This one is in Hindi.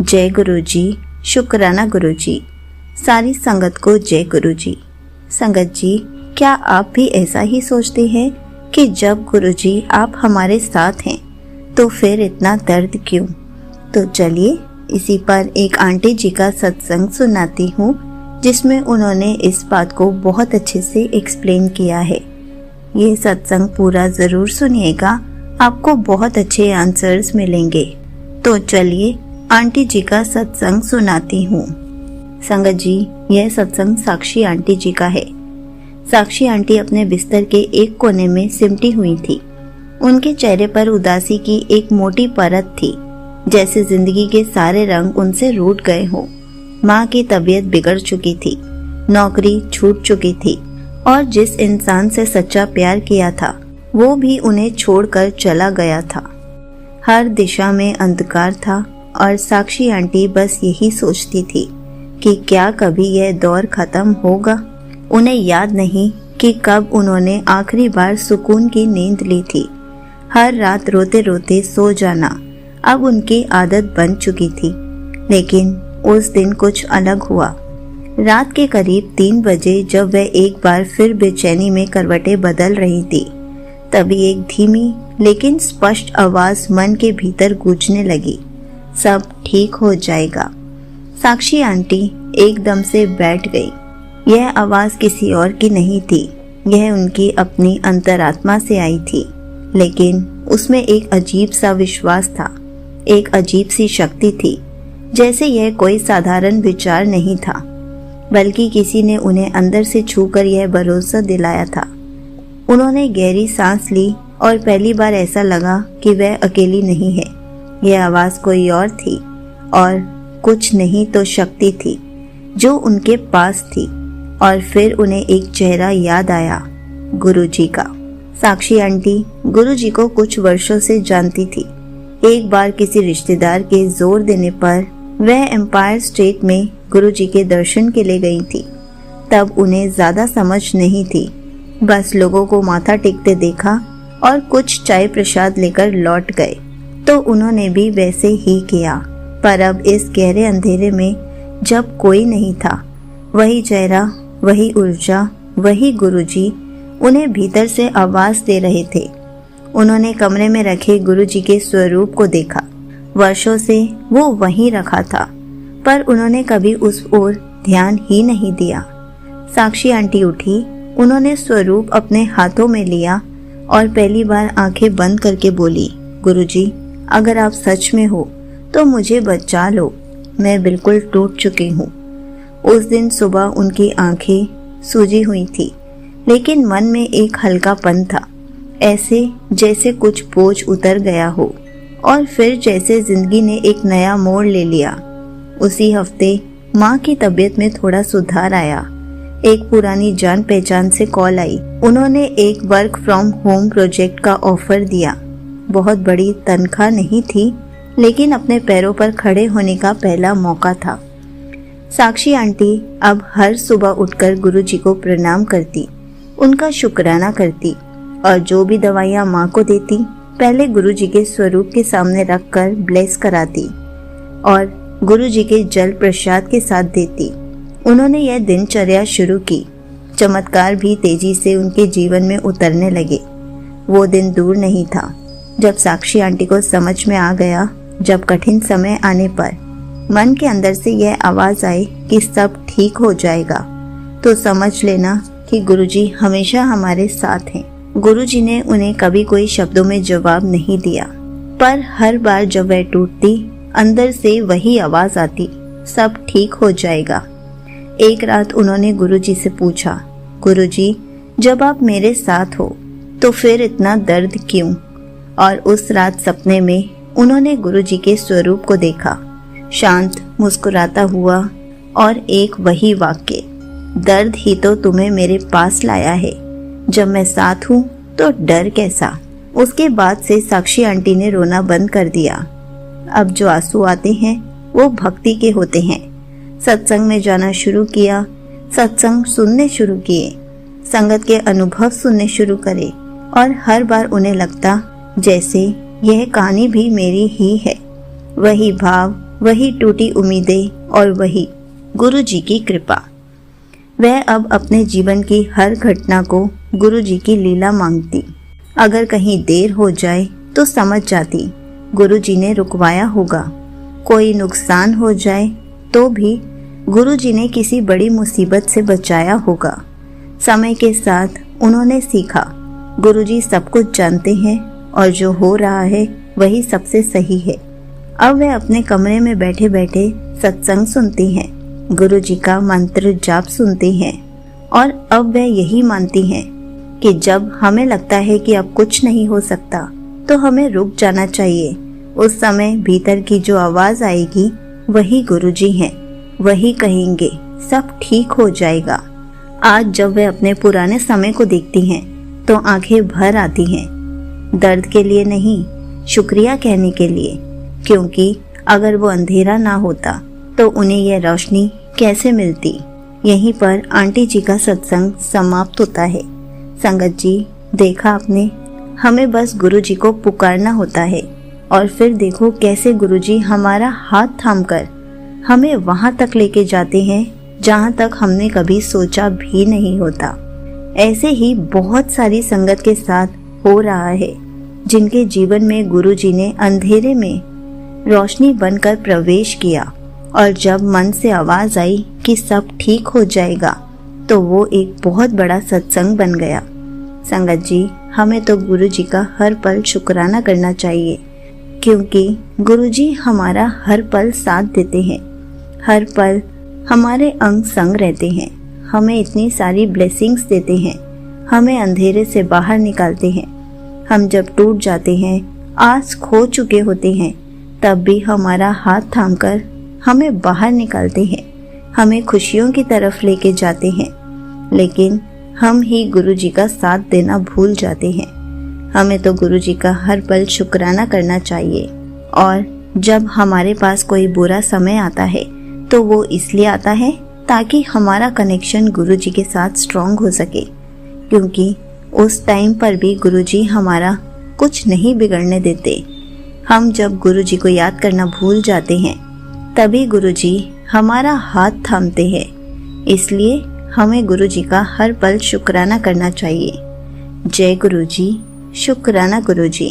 जय गुरु जी, शुक्राना गुरु जी। सारी संगत को जय गुरु जी। संगत जी, क्या आप भी ऐसा ही सोचते हैं कि जब गुरु जी आप हमारे साथ हैं तो फिर इतना दर्द क्यों? तो चलिए इसी पर एक आंटी जी का सत्संग सुनाती हूँ, जिसमें उन्होंने इस बात को बहुत अच्छे से एक्सप्लेन किया है। ये सत्संग पूरा ज़रूर सुनिएगा, आपको बहुत अच्छे आंसर्स मिलेंगे। तो चलिए आंटी जी का सत्संग सुनाती हूँ। संगत जी, यह सत्संग साक्षी आंटी जी का है। साक्षी आंटी अपने बिस्तर के एक कोने में सिमटी हुई थी। उनके चेहरे पर उदासी की एक मोटी परत थी, जैसे जिंदगी के सारे रंग उनसे रूठ गए हों। माँ की तबीयत बिगड़ चुकी थी, नौकरी छूट चुकी थी और जिस इंसान से सच्चा प्यार किया था वो भी उन्हें छोड़कर चला गया था। हर दिशा में अंधकार था और साक्षी आंटी बस यही सोचती थी कि क्या कभी यह दौर खत्म होगा। उन्हें याद नहीं कि कब उन्होंने आखिरी बार सुकून की नींद ली थी। हर रात रोते रोते सो जाना अब उनकी आदत बन चुकी थी, लेकिन उस दिन कुछ अलग हुआ। रात के करीब 3 बजे जब वह एक बार फिर बेचैनी में करवटें बदल रही थी, तभी एक धीमी लेकिन स्पष्ट आवाज मन के भीतर गूंजने लगी, सब ठीक हो जाएगा। साक्षी आंटी एकदम से बैठ गई। यह आवाज किसी और की नहीं थी, यह उनकी अपनी अंतरात्मा से आई थी, लेकिन उसमें एक अजीब सा विश्वास था, एक अजीब सी शक्ति थी, जैसे यह कोई साधारण विचार नहीं था, बल्कि किसी ने उन्हें अंदर से छूकर यह भरोसा दिलाया था। उन्होंने गहरी सांस ली और पहली बार ऐसा लगा कि वह अकेली नहीं है। यह आवाज़ कोई और थी और कुछ नहीं तो शक्ति थी जो उनके पास थी। और फिर उन्हें एक चेहरा याद आया, गुरुजी का। साक्षी आंटी गुरुजी को कुछ वर्षों से जानती थी। एक बार किसी रिश्तेदार के जोर देने पर वह एम्पायर स्टेट में गुरुजी के दर्शन के लिए गई थी। तब उन्हें ज्यादा समझ नहीं थी, बस लोगों को माथा टेकते देखा और कुछ चाय प्रसाद लेकर लौट गए, तो उन्होंने भी वैसे ही किया। पर अब इस गहरे अंधेरे में जब कोई नहीं था, वही चेहरा, वही ऊर्जा, वही गुरुजी उन्हें भीतर से आवाज दे रहे थे। उन्होंने कमरे में रखे गुरुजी के स्वरूप को देखा। वर्षों से वो वहीं रखा था, पर उन्होंने कभी उस ओर ध्यान ही नहीं दिया। साक्षी आंटी उठी, उन्होंने स्वरूप अपने हाथों में लिया और पहली बार आंखें बंद करके बोली, गुरुजी, अगर आप सच में हो तो मुझे बचा लो, मैं बिल्कुल टूट चुकी हूँ। उस दिन सुबह उनकी आंखें सूजी हुई थी, लेकिन मन में एक हल्कापन था, ऐसे जैसे कुछ बोझ उतर गया हो और फिर जैसे जिंदगी ने एक नया मोड़ ले लिया। उसी हफ्ते माँ की तबीयत में थोड़ा सुधार आया। एक पुरानी जान पहचान से कॉल आई। उन्होंने एक वर्क फ्रॉम होम प्रोजेक्ट का ऑफर दिया। बहुत बड़ी तनख्वाह नहीं थी, लेकिन अपने पैरों पर खड़े होने का पहला मौका था। साक्षी आंटी अब हर सुबह उठकर गुरुजी को प्रणाम करती, उनका शुक्राना करती और जो भी दवाइयाँ माँ को देती पहले गुरुजी के स्वरूप के सामने रखकर ब्लेस कराती और गुरुजी के जल प्रसाद के साथ देती। उन्होंने यह दिनचर्या शुरू की। चमत्कार भी तेजी से उनके जीवन में उतरने लगे। वो दिन दूर नहीं था जब साक्षी आंटी को समझ में आ गया, जब कठिन समय आने पर मन के अंदर से यह आवाज आई कि सब ठीक हो जाएगा, तो समझ लेना कि गुरुजी हमेशा हमारे साथ हैं। गुरुजी ने उन्हें कभी कोई शब्दों में जवाब नहीं दिया, पर हर बार जब वह टूटती, अंदर से वही आवाज आती, सब ठीक हो जाएगा। एक रात उन्होंने गुरुजी से पूछा, गुरुजी, जब आप मेरे साथ हो तो फिर इतना दर्द क्यों? और उस रात सपने में उन्होंने गुरुजी के स्वरूप को देखा, शांत, मुस्कुराता हुआ और एक वही वाक्य, दर्द ही तो तुम्हें मेरे पास लाया है, जब मैं साथ हूँ तो डर कैसा। उसके बाद से साक्षी आंटी ने रोना बंद कर दिया। अब जो आंसू आते हैं वो भक्ति के होते हैं। सत्संग में जाना शुरू किया, सत्संग सुनने शुरू किए, संगत के अनुभव सुनने शुरू करे और हर बार उन्हें लगता जैसे यह कहानी भी मेरी ही है। वही भाव, वही टूटी उम्मीदें और वही गुरु जी की कृपा। वह अब अपने जीवन की हर घटना को गुरु जी की लीला मांगती। अगर कहीं देर हो जाए तो समझ जाती गुरु जी ने रुकवाया होगा। कोई नुकसान हो जाए तो भी गुरु जी ने किसी बड़ी मुसीबत से बचाया होगा। समय के साथ उन्होंने सीखा गुरु जी सब कुछ जानते हैं और जो हो रहा है वही सबसे सही है। अब वह अपने कमरे में बैठे बैठे सत्संग सुनती हैं, गुरु जी का मंत्र जाप सुनती हैं और अब वह यही मानती हैं कि जब हमें लगता है कि अब कुछ नहीं हो सकता तो हमें रुक जाना चाहिए। उस समय भीतर की जो आवाज आएगी वही गुरु जी हैं, वही कहेंगे सब ठीक हो जाएगा। आज जब वे अपने पुराने समय को देखती हैं तो आंखें भर आती हैं, दर्द के लिए नहीं, शुक्रिया कहने के लिए, क्योंकि अगर वो अंधेरा ना होता तो उन्हें यह रोशनी कैसे मिलती। यहीं पर आंटी जी का सत्संग समाप्त होता है। संगत जी, देखा आपने, हमें बस गुरु जी को पुकारना होता है और फिर देखो कैसे गुरु जी हमारा हाथ थामकर हमें वहां तक लेके जाते हैं जहां तक हमने कभी सोचा भी नहीं होता। ऐसे ही बहुत सारी संगत के साथ हो रहा है जिनके जीवन में गुरु जी ने अंधेरे में रोशनी बनकर प्रवेश किया और जब मन से आवाज आई कि सब ठीक हो जाएगा तो वो एक बहुत बड़ा सत्संग बन गया। संगत जी, हमें तो गुरु जी का हर पल शुक्राना करना चाहिए, क्योंकि गुरु जी हमारा हर पल साथ देते हैं, हर पल हमारे अंग संग रहते हैं, हमें इतनी सारी ब्लेसिंग्स देते हैं, हमें अंधेरे से बाहर निकालते हैं। हम जब टूट जाते हैं, आस खो चुके होते हैं, तब भी हमारा हाथ थामकर हमें बाहर निकालते हैं, हमें खुशियों की तरफ लेके जाते हैं। लेकिन हम ही गुरु जी का साथ देना भूल जाते हैं। हमें तो गुरु जी का हर पल शुक्राना करना चाहिए। और जब हमारे पास कोई बुरा समय आता है तो वो इसलिए आता है ताकि हमारा कनेक्शन गुरु जी के साथ स्ट्रॉन्ग हो सके, क्योंकि उस टाइम पर भी गुरु जी हमारा कुछ नहीं बिगड़ने देते। हम जब गुरु जी को याद करना भूल जाते हैं तभी गुरु जी हमारा हाथ थामते हैं। इसलिए हमें गुरु जी का हर पल शुक्राना करना चाहिए। जय गुरु जी, शुक्राना गुरु जी।